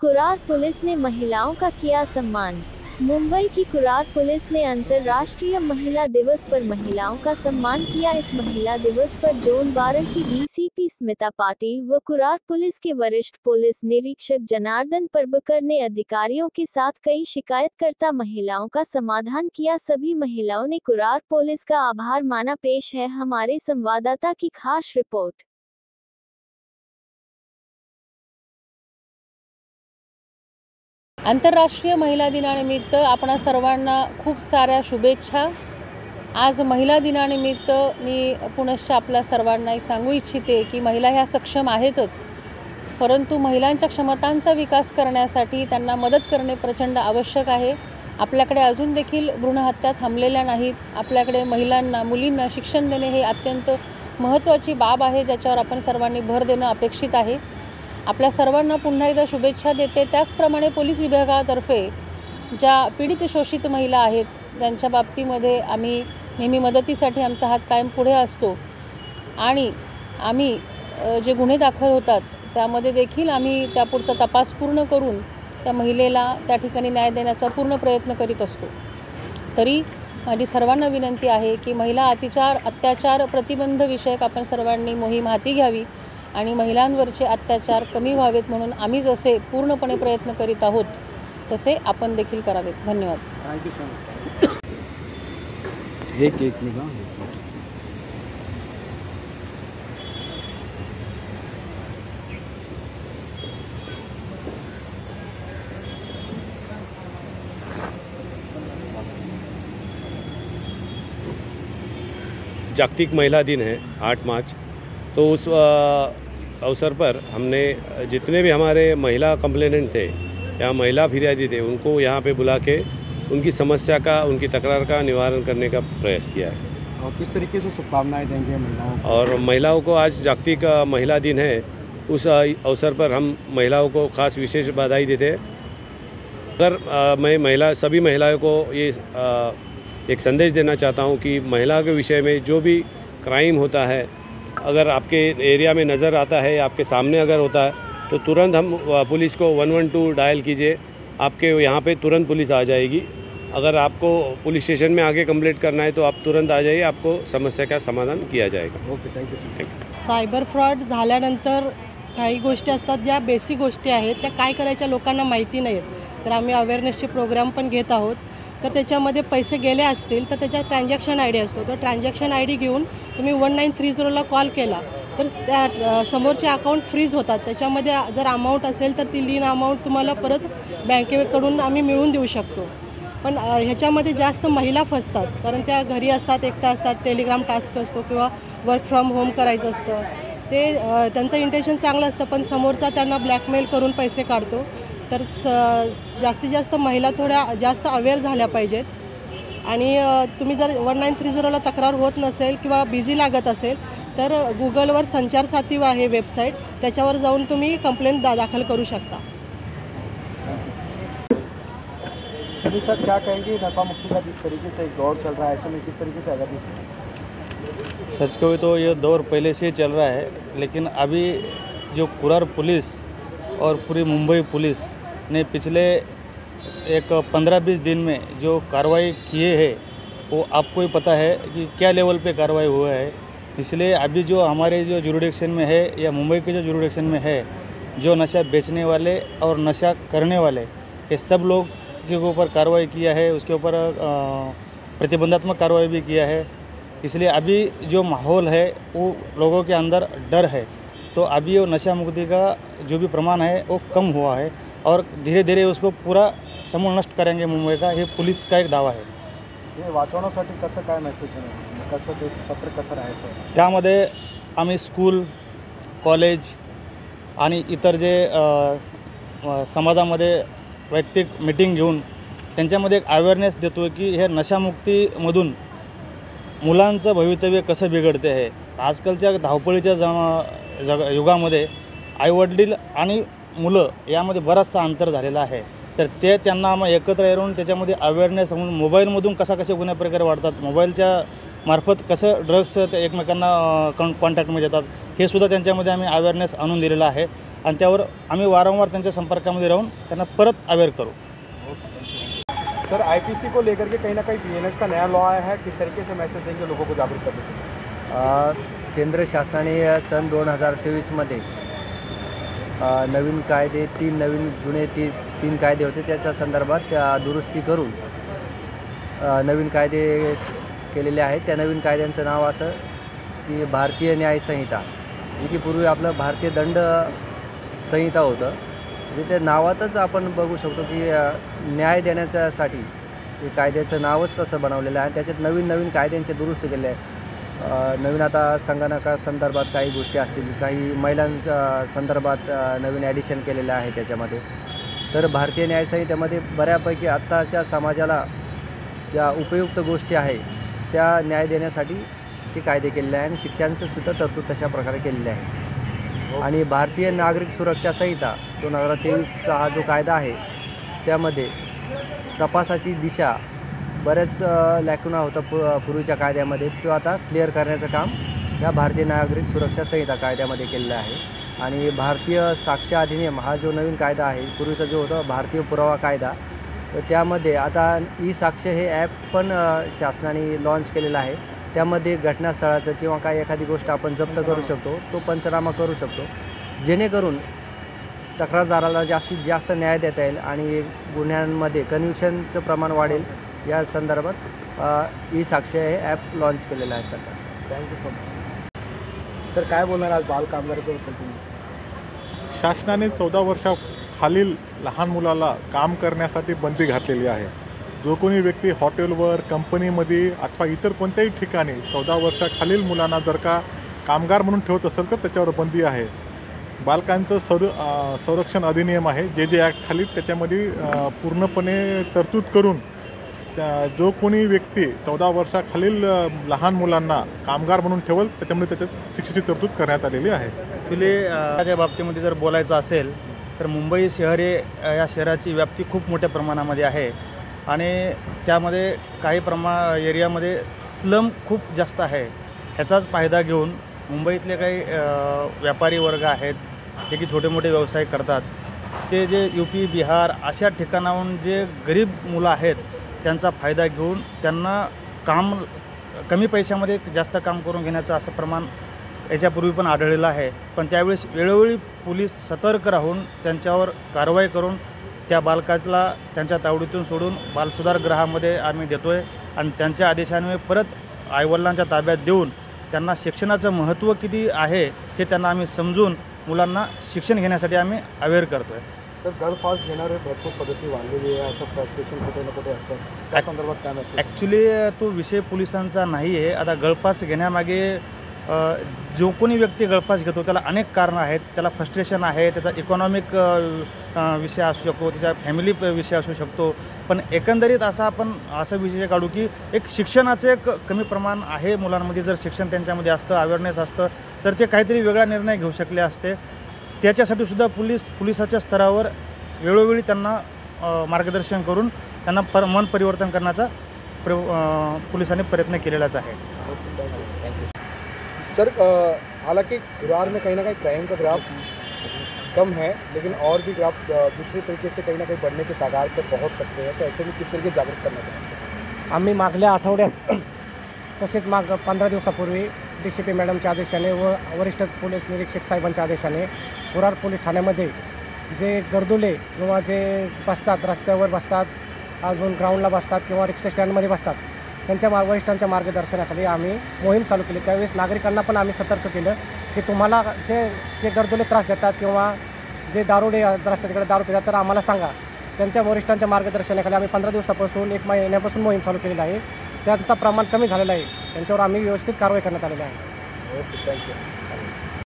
Kurar police ने महिलाओं का किया सम्मान। मुंबई की कुरार पुलिस ने अंतर्राष्ट्रीय महिला दिवस पर महिलाओं का सम्मान किया। इस महिला दिवस पर जोन 12 की डीसीपी स्मिता पाटिल व कुरार पुलिस के वरिष्ठ पुलिस निरीक्षक जनार्दन परबकर ने अधिकारियों के साथ कई शिकायतकर्ता महिलाओं का समाधान किया। सभी महिलाओं ने कुरार पुलिस का आभार माना। पेश है हमारे संवाददाता की खास रिपोर्ट। आंतरराष्ट्रीय महिला दिनानिमित्त आपणा सर्वांना खूप साऱ्या शुभेच्छा। आज महिला दिनानिमित्त मी पुनश्च आपल्या सर्वांना एक सांगू इच्छिते की महिला ह्या सक्षम आहेतच, परंतु महिलांच्या क्षमतांचा विकास करण्यासाठी त्यांना मदत करणे प्रचंड आवश्यक आहे। आपल्याकडे अजून देखील भ्रूणहत्या थांबलेल्या नाहीत। आपल्याकडे महिलांना मुलींना शिक्षण देणे हे अत्यंत महत्त्वाची बाब आहे, ज्याच्यावर आपण सर्वांनी भर देणं अपेक्षित आहे। आपल्या सर्वांना पुन्हा एकदा शुभेच्छा देते। त्याचप्रमाणे पोलीस विभागातर्फे ज्या पीडित शोषित महिला आहेत त्यांच्या बाबतीमध्ये आम्ही नेहमी मदतीसाठी आमचा हात कायम पुढे असतो आणि आम्ही जे गुन्हे दाखल होतात त्यामध्ये देखील आम्ही त्यापुढचा तपास पूर्ण करून त्या महिलेला त्या ठिकाणी न्याय देण्याचा पूर्ण प्रयत्न करीत असतो। तरी माझी सर्वांना विनंती आहे की महिला अत्याचार प्रतिबंध विषयक आपण सर्वांनी मोहीम हाती घ्यावी आणि महिलांवरचे अत्याचार कमी व्हावेत म्हणून आम्ही जसे पूर्णपणे प्रयत्न करीत आहोत तसे आपण देखील करावेत। धन्यवाद। Thank you so much. एक निगाह जागतिक महिला दिन है 8 मार्च, तो उस अवसर पर हमने जितने भी हमारे महिला कंप्लेनेंट थे या महिला फिरियादी थे उनको यहाँ पे बुला के उनकी समस्या का, उनकी तकरार का निवारण करने का प्रयास किया है। और किस तरीके से शुभकामनाएं देंगे महिलाओं को? और महिलाओं को आज जागतिक महिला दिन है, उस अवसर पर हम महिलाओं को खास विशेष बधाई देते हैं। अगर मैं सभी महिलाओं को ये एक संदेश देना चाहता हूँ कि महिला के विषय में जो भी क्राइम होता है, अगर आपके एरिया में नज़र आता है, आपके सामने अगर होता है तो तुरंत हम पुलिस को 112 डायल कीजिए। आपके यहाँ पे तुरंत पुलिस आ जाएगी। अगर आपको पुलिस स्टेशन में आके कंप्लेंट करना है तो आप तुरंत आ जाइए, आपको समस्या का समाधान किया जाएगा। Okay, thank you. Cyber fraud झाल्यानंतर काही गोष्टी असतात ज्या बेसिक गोष्टी आहेत त्या काय करायच्या लोकांना माहिती नाहीत, तर आम्ही अवेअरनेसचे प्रोग्राम पण घेत आहोत। तर त्याच्यामध्ये पैसे गेले असतील तर त्याचा ट्रान्झॅक्शन आय डी असतो, तो ट्रान्झॅक्शन आय डी घेऊन तुम्ही 1930ला कॉल केला तर त्या समोरचे अकाउंट फ्रीज होतात। त्याच्यामध्ये जर अमाऊंट असेल तर ती लीन अमाऊंट तुम्हाला परत बँकेकडून आम्ही मिळवून देऊ शकतो। पण ह्याच्यामध्ये जास्त महिला फसतात, कारण त्या घरी असतात, एकट्या असतात, टेलिग्राम टास्क असतो किंवा वर्क फ्रॉम होम करायचं असतं। ते त्यांचं इंटेन्शन चांगलं असतं पण समोरचा त्यांना ब्लॅकमेल करून पैसे काढतो। तर जास्तीत जास्त महिला थोड्या जास्त अवेअर झाल्या पाहिजेत आणि तुम्ही जर 1930ला तक्रार होत नसेल किंवा बिझी लागत असेल तर गुगलवर संचार साथी आहे वेबसाईट, त्याच्यावर जाऊन तुम्ही कंप्लेंट दाखल करू शकता। सर क्या कहेंगे नशा मुक्ति का जिस तरीके से एक दौर चल रहा है, ऐसे में किस तरीके से अगर सच कहो तो ये दौर पहले से चल रहा है, लेकिन अभी जो कुरार पुलिस और पूरी मुंबई पुलिस ने पिछले एक 15-20 दिन में जो कार्रवाई किए हैं वो आपको ही पता है कि क्या लेवल पे कार्रवाई हुआ है। इसलिए अभी जो हमारे जो जुरिडिक्शन में है या मुंबई के जो जुरिडिक्शन में है, जो नशा बेचने वाले और नशा करने वाले ये सब लोग के ऊपर कार्रवाई किया है, उसके ऊपर प्रतिबंधात्मक कार्रवाई भी किया है। इसलिए अभी जो माहौल है वो लोगों के अंदर डर है, तो अभी वो नशा मुक्ति का जो भी प्रमाण है वो कम हुआ है और धीरे धीरे उसको पूरा समूळ नष्ट करेंगे मुंबई का, हे पुलिस का एक दावा आहे। हे वाचवण्यासाठी कसं काय मेसेज आहे, कसं ते सत्र कसं राहायचं त्यामध्ये आम्ही स्कूल, कॉलेज आणि इतर जे समाजामध्ये वैयक्तिक मीटिंग घेऊन त्यांच्यामध्ये एक अवेअरनेस देतो की हे नशामुक्तीमधून मुलांचं भवितव्य कसं बिघडते आहे। आजकालच्या धावपळीच्या युगामध्ये आईवडील आणि मुलं यामध्ये बराचसा अंतर झालेला आहे, तर ते त्यांना मग एकत्र येऊन त्याच्यामध्ये अवेअरनेस म्हणून मोबाईलमधून कसे गुन्हे प्रकार वाढतात, मोबाईलच्या मार्फत कसं ड्रग्स एकमेकांना कॉन्टॅक्टमध्ये येतात, हे सुद्धा त्यांच्यामध्ये आम्ही अवेअरनेस आणून दिलेलं आहे। आणि त्यावर आम्ही वारंवार त्यांच्या संपर्कामध्ये राहून त्यांना परत अवेअर करू। सर आईपीसी को लेकर के कहीं ना कहीं बीएनएस का नया लॉ आया है, किस तरीके से मैसेज देंगे लोगों को जागरूक करने के लिए? केंद्र शासनाने सन 2023मध्ये नवीन कायदे जुने तीन कायदे होते त्याच्या संदर्भात दुरुस्ती करून नवीन कायदे केलेले आहेत। त्या नवीन कायद्यांचं नाव असं की भारतीय न्याय संहिता, जी की पूर्वी आपलं भारतीय दंड संहिता होतं। म्हणजे त्या नावातच आपण बघू शकतो की न्याय देण्याच्यासाठी हे कायद्याचं नावच तसं बनवलेलं आहे। त्याच्यात नवीन कायद्यांचे दुरुस्ती केले आहे। नवीन आता संगणकासंदर्भात काही गोष्टी असतील, काही महिलांच्या संदर्भात नवीन ॲडिशन केलेलं आहे त्याच्यामध्ये। तर भारतीय न्याय संहितेमध्ये बऱ्यापैकी आत्ताच्या समाजाला ज्या उपयुक्त गोष्टी आहे त्या न्याय देण्यासाठी ते कायदे केलेले आहे आणि शिक्षांचं सुद्धा तरतूद तशा प्रकारे केलेले आहे। आणि भारतीय नागरिक सुरक्षा संहिता 2023चा हा जो कायदा आहे त्यामध्ये तपासाची दिशा बरेच लॅकुना होता पूर्वीच्या कायद्यामध्ये, तो आता क्लिअर करण्याचं काम या भारतीय नागरिक सुरक्षा संहिता कायद्यामध्ये केलेलं आहे। आणि भारतीय साक्ष अधिनियम हा जो नवीन कायदा आहे, पूर्वीचा जो होता भारतीय पुरावा कायदा, तर त्यामध्ये आता ई साक्ष हे ॲप पण शासनाने लॉन्च केलेलं आहे। त्यामध्ये घटनास्थळाचं किंवा काही एखादी गोष्ट आपण जप्त करू शकतो, तो पंचनामा करू शकतो, जेणेकरून तक्रारदाराला जास्तीत जास्त न्याय देता येईल आणि गुन्ह्यांमध्ये कन्व्हिक्शनचं प्रमाण वाढेल। या संदर्भात ई साक्ष हे ॲप लॉन्च केलेलं आहे सरकार। Thank you so much. तर काय बोलणार आज बाल कामगारांबद्दल तुम्ही? शासनाने 14 वर्षाखालील लहान मुलाला काम करण्यासाठी बंदी घातलेली आहे। जो कोणी व्यक्ती हॉटेलवर, कंपनीमध्ये अथवा इतर कोणत्याही ठिकाणी 14 वर्षाखालील मुलांना जर का कामगार म्हणून ठेवत असेल तर त्याच्यावर बंदी आहे। बालकांचं संरक्षण अधिनियम आहे जे ॲक्ट खाली, त्याच्यामध्ये पूर्णपणे तरतूद करून जो कोणी व्यक्ती 14 वर्षाखालील लहान मुलांना कामगार म्हणून ठेवल त्याच्यामध्ये त्याच्यात शिक्षेची तरतूद करण्यात आलेली आहे। ॲक्च्युली या बाबतीमध्ये जर बोलायचं असेल तर मुंबई शहर या शहराची व्याप्ती खूप मोठ्या प्रमाणामध्ये आहे आणि त्यामध्ये काही एरियामध्ये स्लम खूप जास्त आहे। ह्याचाच फायदा घेऊन मुंबईतले काही व्यापारी वर्ग आहेत जे की छोटे मोठे व्यवसाय करतात, ते जे UP, बिहार अशा ठिकाणाहून जे गरीब मुलं आहेत त्यांचा फायदा घेऊन त्यांना काम कमी पैशामध्ये जास्त काम करून घेण्याचं असं प्रमाण याच्यापूर्वी पण आढळलेलं आहे। पण त्यावेळेस वेळोवेळी पोलीस सतर्क राहून त्यांच्यावर कारवाई करून त्या बालकाला त्यांच्या तावडीतून सोडून बालसुधार गृहामध्ये आम्ही देतो आहे आणि त्यांच्या आदेशाने परत आईवडिलांच्या ताब्यात देऊन त्यांना शिक्षणाचं महत्त्व किती आहे हे त्यांना आम्ही समजून मुलांना शिक्षण घेण्यासाठी आम्ही अवेअर करतो आहे। तर गळफास घेणारे भरपूर पद्धती वाढलेली आहे, असं फ्रस्ट्रेशन कुठे ना कुठे असतं, त्या संदर्भात काय मॅसेज? ॲक्च्युली तो विषय पोलिसांचा नाही आहे। आता गळफास घेण्यामागे जो कोणी व्यक्ती गळफास घेतो त्याला अनेक कारणं आहेत। त्याला फ्रस्ट्रेशन आहे, त्याचा इकॉनॉमिक विषय असू शकतो, त्याचा फॅमिली विषय असू शकतो। पण एकंदरीत आपण असा विषय काढू की एक शिक्षणाचं एक कमी प्रमाण आहे मुलांमध्ये। जर शिक्षण त्यांच्यामध्ये असतं, अवेअरनेस असतं तर ते काहीतरी वेगळा निर्णय घेऊ शकले असते। त्याच्यासाठी सुद्धा पोलिसाच्या स्तरावर वेळोवेळी त्यांना मार्गदर्शन करून त्यांना मन परिवर्तन करण्याचा पोलिसांनी प्रयत्न केलेलाच आहे। सर हालांकि कुरार में कहीं ना कहीं क्राइम का ग्राफ कम है, लेकिन और भी ग्राफ दूसरे तरीके से कहीं ना कहीं बढ़ने के तागार पर पहुंच सकते हैं, तो ऐसे में किस तरीके जागरूक करना चाहिए? आम्ही मागल्या आठवड्यात तसेच 15 दिवसापूर्वी DCP मॅडमच्या आदेशाने व वरिष्ठ पोलीस निरीक्षक साहेबांच्या आदेशाने कुरार पोलीस ठाण्यामध्ये जे गर्दुले किंवा जे बसतात, रस्त्यावर बसतात, अजून ग्राउंडला बसतात किंवा रिक्षा स्टँडमध्ये बसतात, त्यांच्या वरिष्ठांच्या मार्गदर्शनाखाली आम्ही मोहीम चालू केली। त्यावेळेस नागरिकांना पण आम्ही सतर्क केलं की तुम्हाला जे गर्दुले त्रास देतात किंवा जे दारुडे रस्त्याच्याकडे दारू पितात तर आम्हाला सांगा। त्यांच्या वरिष्ठांच्या मार्गदर्शनाखाली आम्ही 15 दिवसापासून 1 महिन्यापासून मोहीम चालू केलेली आहे। त्यांचा प्रमाण कमी झालेलं आहे, त्यांच्यावर आम्ही व्यवस्थित कारवाई करण्यात आलेली आहे। Okay, thank you.